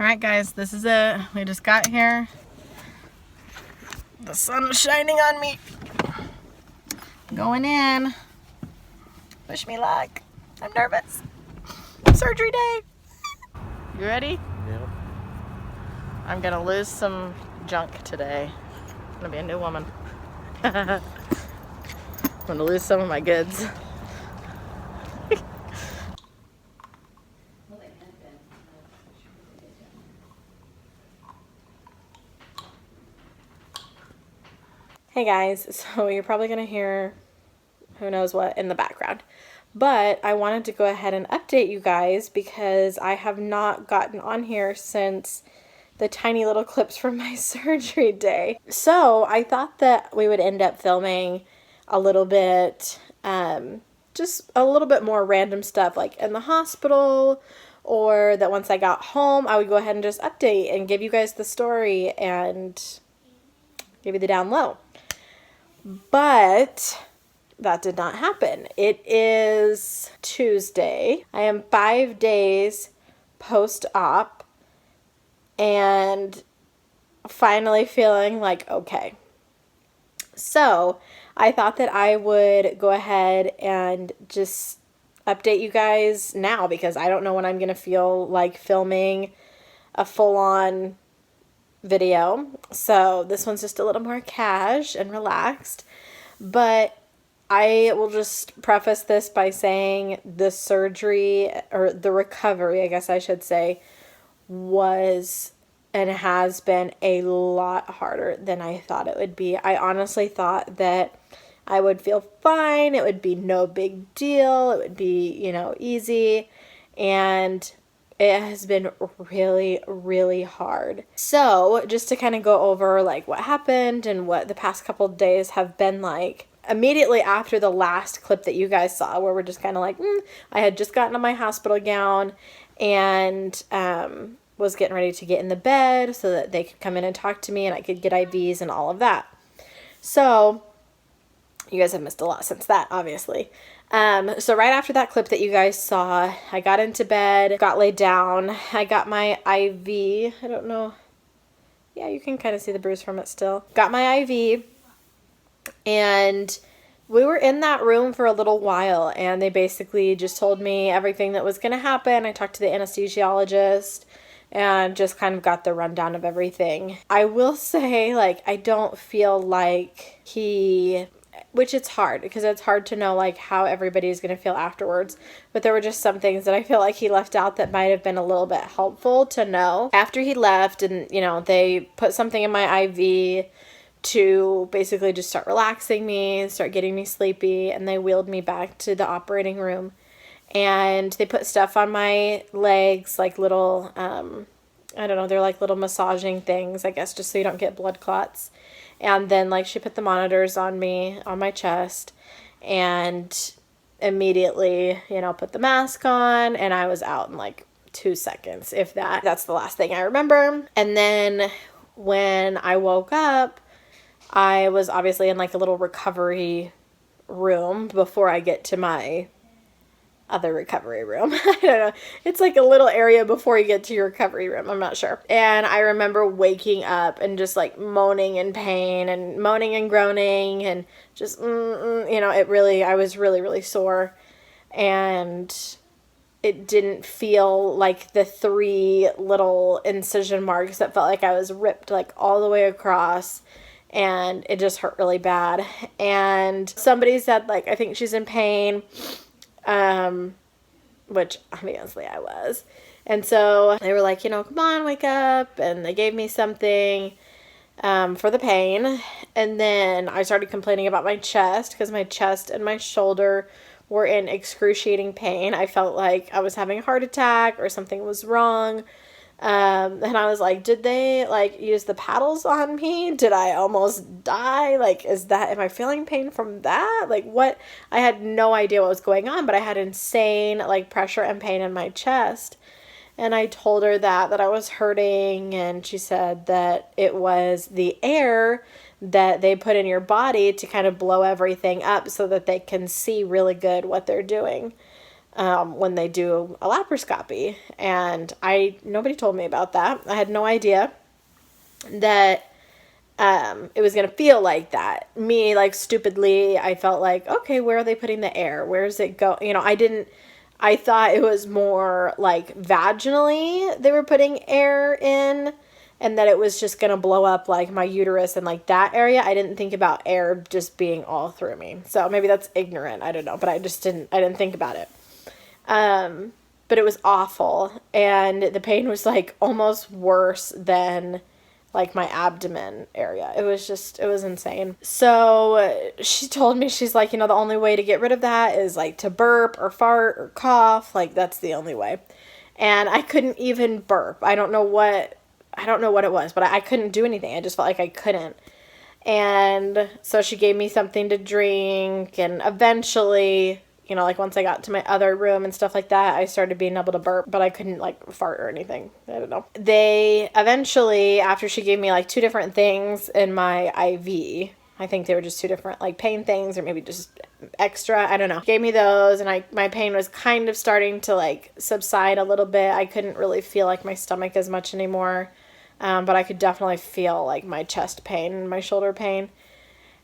Alright guys, this is it. We just got here. The sun is shining on me. Going in. Wish me luck. I'm nervous. Surgery day. You ready? Yep. I'm gonna lose some junk today. I'm gonna be a new woman. I'm gonna lose some of my goods. Hey guys, so you're probably going to hear who knows what in the background, but I wanted to go ahead and update you guys because I have not gotten on here since the tiny little clips from my surgery day. So I thought that we would end up filming a little bit, just a little bit more random stuff like in the hospital, or that once I got home I would go ahead and just update and give you guys the story and give you the down low. But that did not happen. It is Tuesday. I am 5 days post-op and finally feeling like okay. So I thought that I would go ahead and just update you guys now because I don't know when I'm going to feel like filming a full-on video. So this one's just a little more cash and relaxed, but I will just preface this by saying the surgery, or the recovery, I guess I should say, was and has been a lot harder than I thought it would be. I honestly thought that I would feel fine, it would be no big deal, it would be, easy, and it has been really, really hard. So just to kind of go over like what happened and what the past couple of days have been like. Immediately after the last clip that you guys saw where we're just kind of like, I had just gotten on my hospital gown and was getting ready to get in the bed so that they could come in and talk to me and I could get IVs and all of that. So you guys have missed a lot since that, obviously. So right after that clip that you guys saw, I got into bed, got laid down. I got my IV. I don't know. Yeah, you can kind of see the bruise from it still. Got my IV, and we were in that room for a little while, and they basically just told me everything that was going to happen. I talked to the anesthesiologist and just kind of got the rundown of everything. I will say, like, I don't feel like which it's hard because it's hard to know like how everybody's going to feel afterwards, but there were just some things that I feel like he left out that might have been a little bit helpful to know. After he left and they put something in my IV to basically just start relaxing me, start getting me sleepy, and they wheeled me back to the operating room and they put stuff on my legs, like little I don't know, they're like little massaging things, I guess, just so you don't get blood clots. And then, like, she put the monitors on me, on my chest, and immediately, put the mask on, and I was out in, like, 2 seconds, if that. That's the last thing I remember. And then when I woke up, I was obviously in, like, a little recovery room before I get to my other recovery room. I don't know. It's like a little area before you get to your recovery room. I'm not sure. And I remember waking up and just like moaning in pain and moaning and groaning and just, I was really, really sore. And it didn't feel like the 3 little incision marks that felt like I was ripped like all the way across. And it just hurt really bad. And somebody said, like, I think she's in pain. Which obviously I was. And so they were like, come on, wake up. And they gave me something, for the pain. And then I started complaining about my chest because my chest and my shoulder were in excruciating pain. I felt like I was having a heart attack or something was wrong. And I was like, did they like use the paddles on me? Did I almost die? Like, am I feeling pain from that? Like what? I had no idea what was going on, but I had insane like pressure and pain in my chest. And I told her that I was hurting, and she said that it was the air that they put in your body to kind of blow everything up so that they can see really good what they're doing. when they do a laparoscopy. And nobody told me about that. I had no idea that it was going to feel like that. Me, like, stupidly, I felt like, okay, where are they putting the air? Where does it go? You know, I thought it was more like vaginally they were putting air in, and that it was just going to blow up like my uterus and like that area. I didn't think about air just being all through me. So maybe that's ignorant. I don't know, but I didn't think about it. But it was awful. And the pain was like almost worse than like my abdomen area. It was insane. So she told me, she's like, you know, the only way to get rid of that is like to burp or fart or cough. Like, that's the only way. And I couldn't even burp. I don't know what it was, but I couldn't do anything. I just felt like I couldn't. And so she gave me something to drink, and eventually, you know, like once I got to my other room and stuff like that, I started being able to burp, but I couldn't like fart or anything. I don't know. They eventually, after she gave me like 2 different things in my IV, I think they were just 2 different like pain things, or maybe just extra, I don't know. Gave me those, and my pain was kind of starting to like subside a little bit. I couldn't really feel like my stomach as much anymore. But I could definitely feel like my chest pain and my shoulder pain.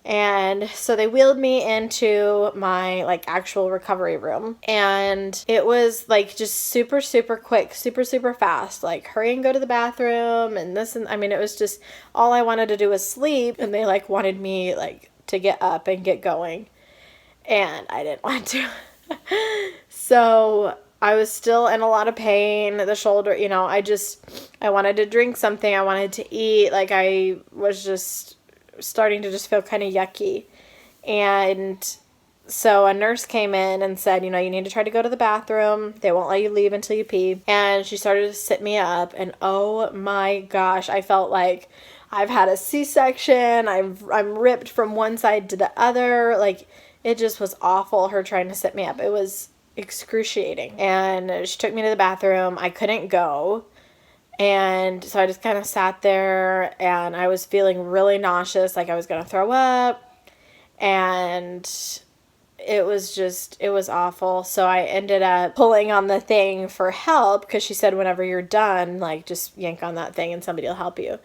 And so they wheeled me into my like actual recovery room, and it was like just super, super quick, super, super fast, like hurry and go to the bathroom and this. And I mean, it was just all I wanted to do was sleep, and they like wanted me like to get up and get going, and I didn't want to. So I was still in a lot of pain, the shoulder, you know, I wanted to drink something. I wanted to eat. Like, I was just starting to just feel kind of yucky. And so a nurse came in and said, you know, you need to try to go to the bathroom. They won't let you leave until you pee. And she started to sit me up, and oh my gosh, I felt like I've had a C-section. I'm ripped from one side to the other. Like, it just was awful, her trying to sit me up. It was excruciating. And she took me to the bathroom. I couldn't go. And so I just kind of sat there, and I was feeling really nauseous, like I was going to throw up. And it was awful. So I ended up pulling on the thing for help, because she said, whenever you're done, like, just yank on that thing and somebody will help you.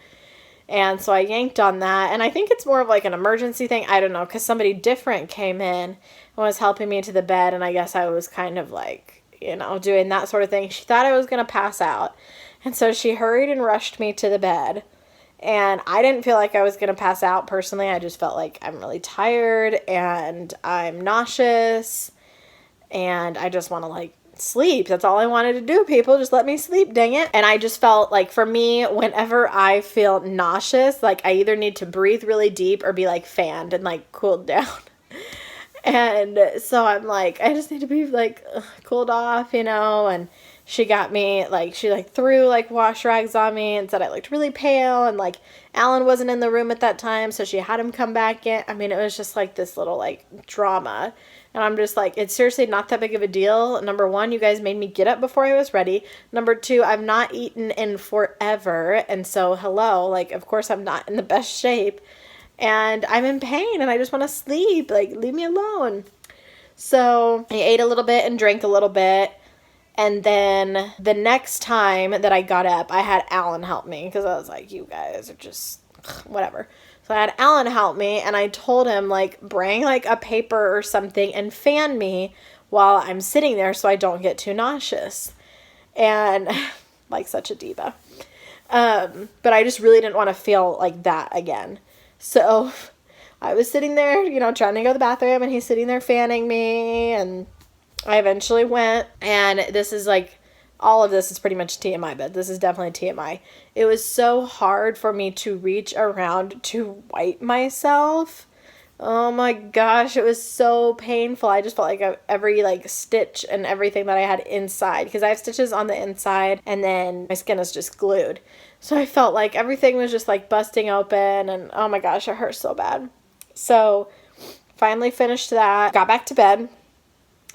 And so I yanked on that, and I think it's more of like an emergency thing. I don't know, because somebody different came in and was helping me to the bed, and I guess I was kind of like, you know, doing that sort of thing. She thought I was going to pass out, and so she hurried and rushed me to the bed, and I didn't feel like I was going to pass out personally. I just felt like I'm really tired, and I'm nauseous, and I just want to like sleep. That's all I wanted to do, people. Just let me sleep, dang it. And I just felt like, for me, whenever I feel nauseous, like I either need to breathe really deep or be like fanned and like cooled down. And so I'm like, I just need to be like cooled off, you know. And she got me like, she like threw like wash rags on me and said I looked really pale, and like Alan wasn't in the room at that time, so she had him come back in. I mean, it was just like this little like drama. And I'm just like, it's seriously not that big of a deal. Number 1, you guys made me get up before I was ready. Number 2, I've not eaten in forever. And so, hello, like, of course I'm not in the best shape. And I'm in pain, and I just want to sleep. Like, leave me alone. So I ate a little bit and drank a little bit. And then the next time that I got up, I had Alan help me, because I was like, you guys are just whatever. So I had Alan help me, and I told him, like, bring like a paper or something and fan me while I'm sitting there so I don't get too nauseous. And like, such a diva. But I just really didn't want to feel like that again. So I was sitting there, you know, trying to go to the bathroom, and he's sitting there fanning me, and I eventually went. And this is like, all of this is pretty much TMI, but this is definitely TMI. It was so hard for me to reach around to wipe myself. Oh my gosh, it was so painful. I just felt like every like stitch and everything that I had inside, because I have stitches on the inside, and then my skin is just glued. So I felt like everything was just like busting open, and oh my gosh, it hurt so bad. So finally finished that, got back to bed,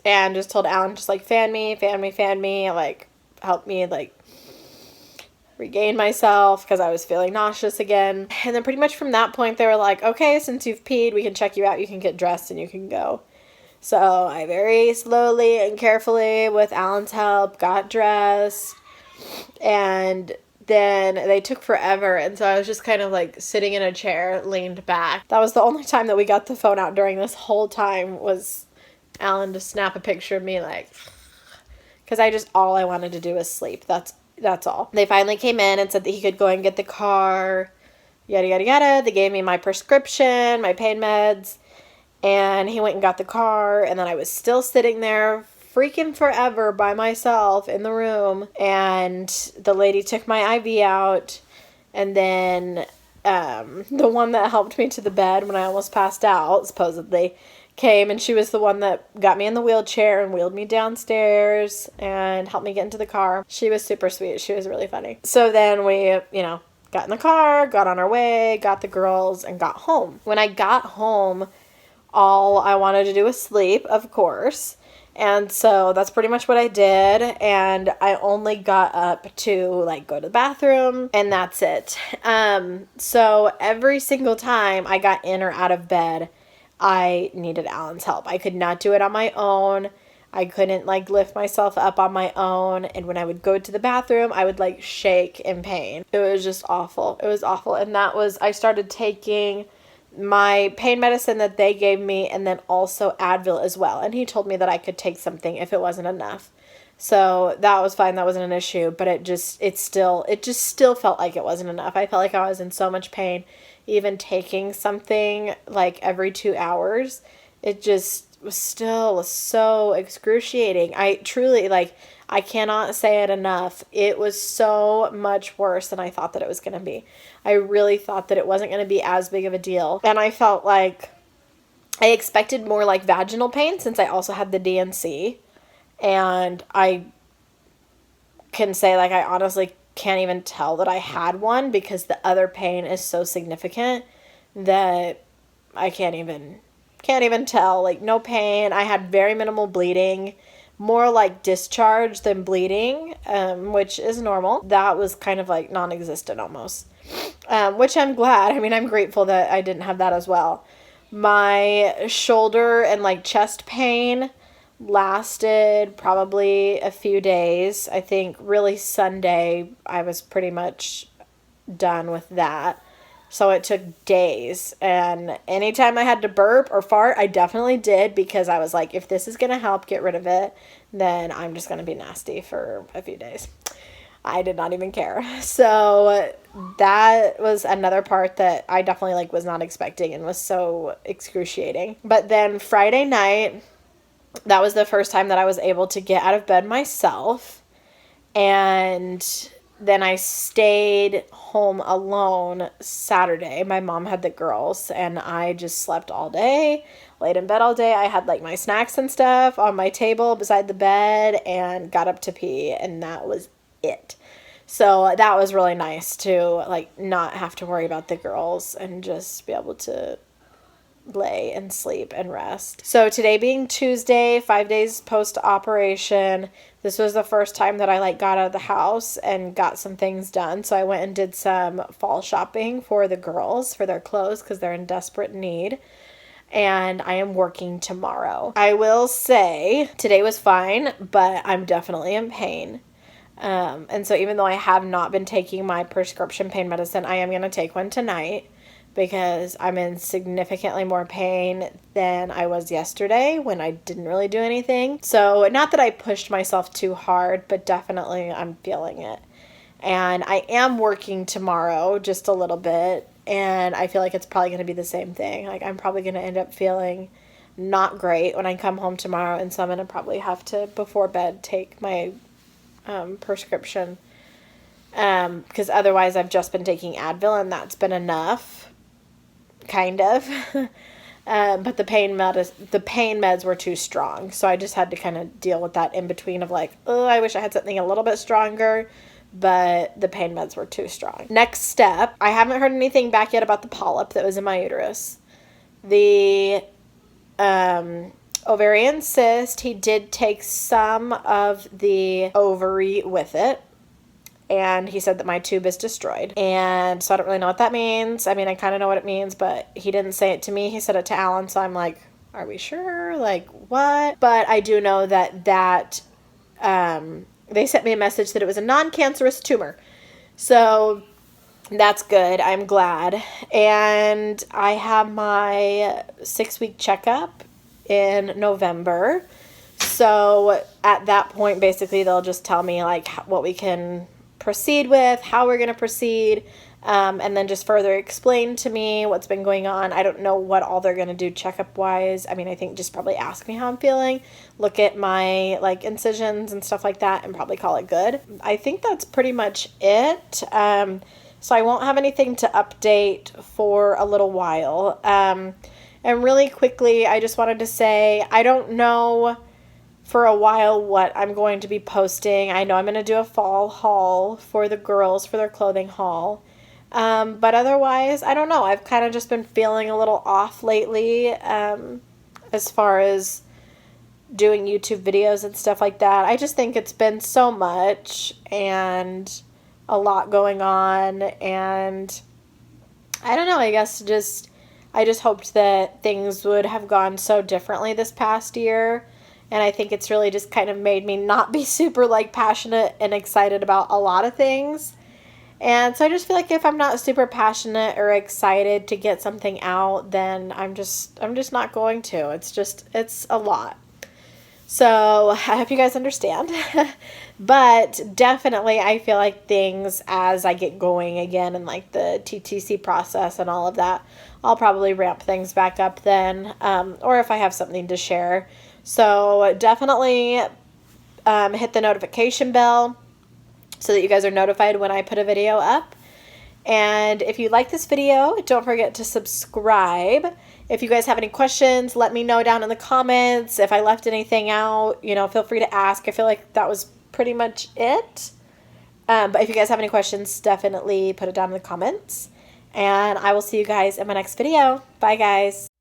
and just told Alan, just like, fan me, like, help me like regain myself, because I was feeling nauseous again. And then pretty much from that point, they were like, okay, since you've peed, we can check you out, you can get dressed, and you can go. So I very slowly and carefully, with Alan's help, got dressed, and then they took forever, and so I was just kind of like sitting in a chair, leaned back. That was the only time that we got the phone out during this whole time, was Alan to snap a picture of me, like, because all I wanted to do was sleep. That's all. They finally came in and said that he could go and get the car, yada, yada, yada. They gave me my prescription, my pain meds, and he went and got the car, and then I was still sitting there freaking forever by myself in the room, and the lady took my IV out, and then the one that helped me to the bed when I almost passed out, supposedly, came, and she was the one that got me in the wheelchair and wheeled me downstairs and helped me get into the car. She was super sweet. She was really funny. So then we, got in the car, got on our way, got the girls, and got home. When I got home, all I wanted to do was sleep, of course. And so that's pretty much what I did. And I only got up to go to the bathroom, and that's it. So every single time I got in or out of bed, I needed Alan's help. I could not do it on my own. I couldn't lift myself up on my own. And when I would go to the bathroom, I would shake in pain. It was just awful. It was awful. And I started taking my pain medicine that they gave me, and then also Advil as well. And he told me that I could take something if it wasn't enough. So that was fine. That wasn't an issue, but it just still felt like it wasn't enough. I felt like I was in so much pain. Even taking something every 2 hours, it just was still so excruciating. I truly, I cannot say it enough. It was so much worse than I thought that it was going to be. I really thought that it wasn't going to be as big of a deal. And I felt like I expected more vaginal pain, since I also had the DNC. And I can say I honestly can't even tell that I had one, because the other pain is so significant that I can't even tell. No pain. I had very minimal bleeding, more discharge than bleeding, which is normal. That was kind of non-existent almost, which I'm glad. I mean, I'm grateful that I didn't have that as well. My shoulder and chest pain lasted probably a few days. I think really Sunday I was pretty much done with that. So it took days, and anytime I had to burp or fart, I definitely did, because I was if this is going to help get rid of it, then I'm just going to be nasty for a few days. I did not even care. So that was another part that I definitely was not expecting, and was so excruciating. But then Friday night, that was the first time that I was able to get out of bed myself, and then I stayed home alone Saturday. My mom had the girls, and I just slept all day, laid in bed all day. I had my snacks and stuff on my table beside the bed, and got up to pee, and that was it. So that was really nice to not have to worry about the girls, and just be able to lay and sleep and rest. So today being Tuesday, 5 days post-operation, this was the first time that I got out of the house and got some things done. So I went and did some fall shopping for the girls, for their clothes, because they're in desperate need. And I am working tomorrow. I will say today was fine, but I'm definitely in pain. And so even though I have not been taking my prescription pain medicine, I am going to take one tonight, because I'm in significantly more pain than I was yesterday when I didn't really do anything. So not that I pushed myself too hard, but definitely I'm feeling it. And I am working tomorrow just a little bit, and I feel like it's probably going to be the same thing. I'm probably going to end up feeling not great when I come home tomorrow, and so I'm going to probably have to, before bed, take my prescription, because otherwise I've just been taking Advil, and that's been enough. Kind of. But the pain meds were too strong. So I just had to kind of deal with that in between of I wish I had something a little bit stronger, but the pain meds were too strong. Next step, I haven't heard anything back yet about the polyp that was in my uterus. The ovarian cyst, he did take some of the ovary with it. And he said that my tube is destroyed. And so I don't really know what that means. I mean, I kind of know what it means, but he didn't say it to me. He said it to Alan. So I'm are we sure? Like, what? But I do know that they sent me a message that it was a non-cancerous tumor. So that's good. I'm glad. And I have my 6-week checkup in November. So at that point, basically, they'll just tell me like what we can proceed with, how we're going to proceed, and then just further explain to me what's been going on. I don't know what all they're going to do checkup wise. I mean, I think just probably ask me how I'm feeling, look at my like incisions and stuff like that, and probably call it good. I think that's pretty much it. So I won't have anything to update for a little while. And really quickly, I just wanted to say, I don't know for a while what I'm going to be posting. I know I'm going to do a fall haul for the girls for their clothing haul. But otherwise, I don't know. I've kind of just been feeling a little off lately as far as doing YouTube videos and stuff like that. I just think it's been so much and a lot going on, and I don't know, I guess I just hoped that things would have gone so differently this past year, and I think it's really just kind of made me not be super like passionate and excited about a lot of things. And so I just feel like if I'm not super passionate or excited to get something out, then I'm just not going to. It's a lot. So I hope you guys understand. But definitely I feel like things as I get going again and like the TTC process and all of that, I'll probably ramp things back up then, or if I have something to share. So definitely hit the notification bell so that you guys are notified when I put a video up. And if you like this video, don't forget to subscribe. If you guys have any questions, let me know down in the comments. If I left anything out, feel free to ask. I feel like that was pretty much it. But if you guys have any questions, definitely put it down in the comments. And I will see you guys in my next video. Bye, guys.